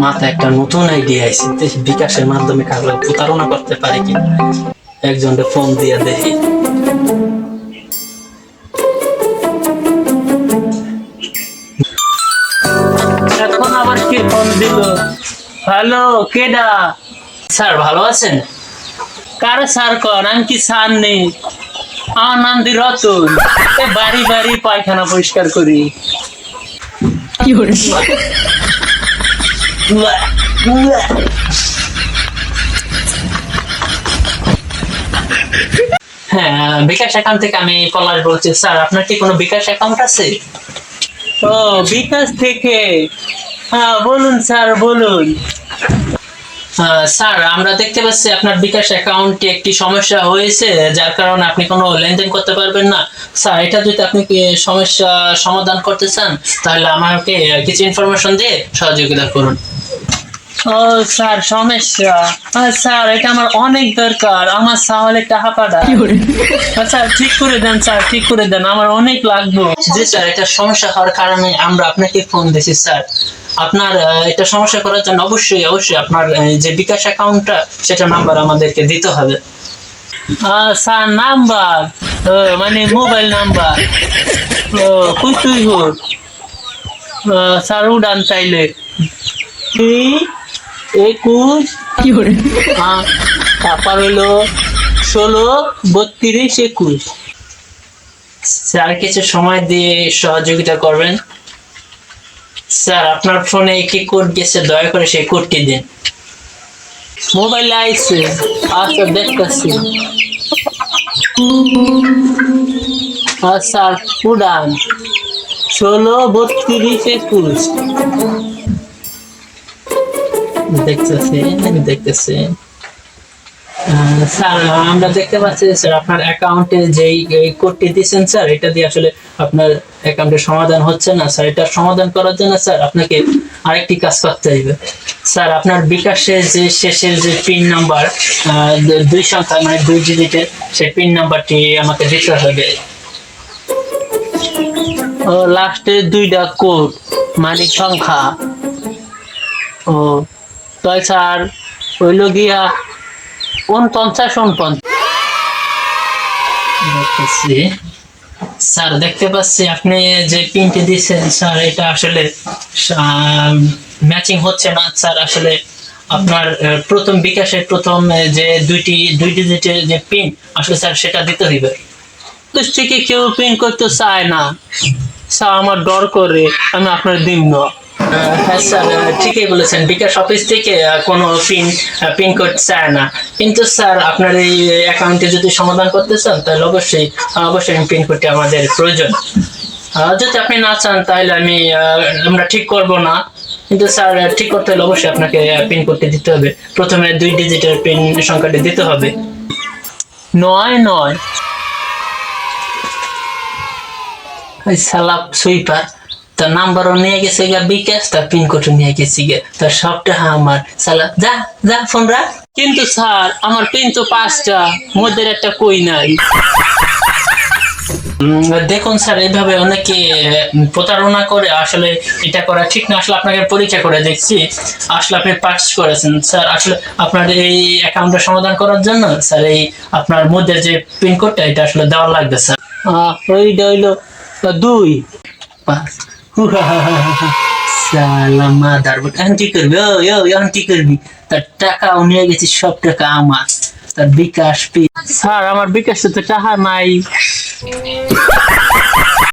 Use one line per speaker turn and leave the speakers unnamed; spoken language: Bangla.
মাথায় একটা নতুন আইডিয়া আইছে, দেখি বিকাশের মাধ্যমে কারো প্রতারণা করতে পারে কিনা। একজনকে ফোন দিয়ে দেখি। এখন আবার কে ফোন দিল? হ্যালো, কেডা? স্যার ভালো আছেন? কারে স্যার কর, আমি কি স্যার নেই? আমার নাম দি রতন, বাড়ি বাড়ি পায়খানা পরিষ্কার করি। কি করে? হ্যাঁ, বিকাশ অ্যাকাউন্ট থেকে আমি পলাশ বলছি। স্যার আপনার কি কোনো বিকাশ অ্যাকাউন্ট আছে? ও, বিকাশ থেকে। হ্যাঁ বলুন স্যার, বলুন। স্যার আমরা দেখতে পাচ্ছি আপনার বিকাশ অ্যাকাউন্টে একটি সমস্যা হয়েছে, যার কারণে আপনি কোনো লেনদেন করতে পারবেন না। স্যার এটা যদি আপনি কি সমস্যা সমাধান করতে চান, তাহলে আমাকে কিছু ইনফরমেশন দিয়ে সহযোগিতা করুন। ও স্যার, সমস্যা? স্যার এটা আমার অনেক দরকার, আমার তাহলে টাকা পাঠান। স্যার ঠিক করে দেন, স্যার ঠিক করে দেন, আমার অনেক লাগবে। জি স্যার, এটা সমস্যা হওয়ার কারণে আমরা আপনাকে ফোন দিয়েছি স্যার। আপনার এটা সমস্যা করার জন্য অবশ্যই অবশ্যই আপনার যে বিকাশ অ্যাকাউন্টটা সেটা নাম্বার আমাদেরকে দিতে হবে। Sir number? মানে মোবাইল নাম্বার? ও কুতুই হোক স্যার, উড়ান তাইলে 21 তারপর হলো 16 32 21। স্যার কিছু সময় দিয়ে সহযোগিতা করবেন। স্যার আপনার ফোনে কি কোড গেছে, দয়া করে সেই কোডটি দিন। মোবাইলে আইছে? আচ্ছা দেখতেছি। স্যার উড়ান 16 32 21। দেখতেছি দেখতেছি। স্যার আমরা দেখতে পাচ্ছি স্যার আপনার অ্যাকাউন্টে যেই কোডটি দিয়েছেন স্যার, এটা দিয়ে আসলে আপনার অ্যাকাউন্টের সমাধান হচ্ছে না স্যার। এটা সমাধান করার জন্য স্যার আপনাকে আরেকটি কাজ করতে হবে স্যার। আপনার বিকাশে যে শেষের যে পিন নাম্বার 2 সংখ্যা মানে 2 ডিজিটের, সেই পিন নাম্বারটি আমাকে দিতে হবে। ও লাস্টে 2টা কোড মানে সংখ্যা। ও তাই স্যার হইল গিয়া 49 দেখতেছি। স্যার দেখতে পাচ্ছি আপনি যে পিনটি দিচ্ছেন স্যার, এটা আসলে ম্যাচিং হচ্ছে না স্যার। আসলে আপনার প্রথম বিকাশের প্রথম যে 2 ডিজিটের যে পিন আসলে স্যার সেটা দিতে হইবে। থেকে কেউ পিন করতে চায় না স্যার, আমার ডর করে আমি আপনার দিন না। হ্যাঁ স্যার ঠিকই বলেছেন, বিকাশ অফিস থেকে কোনো পিন কোড চায় না। কিন্তু স্যার আপনার এই অ্যাকাউন্টে যদি সমাধান করতে চান তাহলে অবশ্যই অবশ্যই পিন কোডটি আমাদের প্রয়োজন। যদি আপনি না চান তাহলে আমরা ঠিক করব না। কিন্তু স্যার ঠিক করতে হলে অবশ্যই আপনাকে পিন কোডটি দিতে হবে। প্রথমে 2 ডিজিটের পিন সংখ্যাটি দিতে হবে। 99। সালাপ সুইপার, তার নাম্বারও নিয়ে গেছে গা বিকাশ, তার পিন কোডও নিয়ে গেছে গে, তার সবটা আমার সালা। যা যা ফোন রাখ। কিন্তু স্যার আমার পিন তো 5টা, মধ্যে একটা কই নাই। দেখুন স্যার এইভাবে অনেকে প্রতারণা করে, আসলে এটা করা ঠিক না। আসলে আপনাকে পরীক্ষা করে দেখছি, আসলে আপনি পাস করেছেন স্যার। আসলে আপনার এই অ্যাকাউন্টের সমাধান করার জন্য স্যার এই আপনার মধ্যে যে পিন কোডটা এটা আসলে দেওয়া লাগবে স্যার। ওইটা হইলো 2 5। সালামা দারবট এখন কি করবি? এখন কি করবি? তার টাকাও নিয়ে গেছি, সব টাকা আমার। তার বিকাশ স্যার আমার বিকাশে তো টাকা নাই।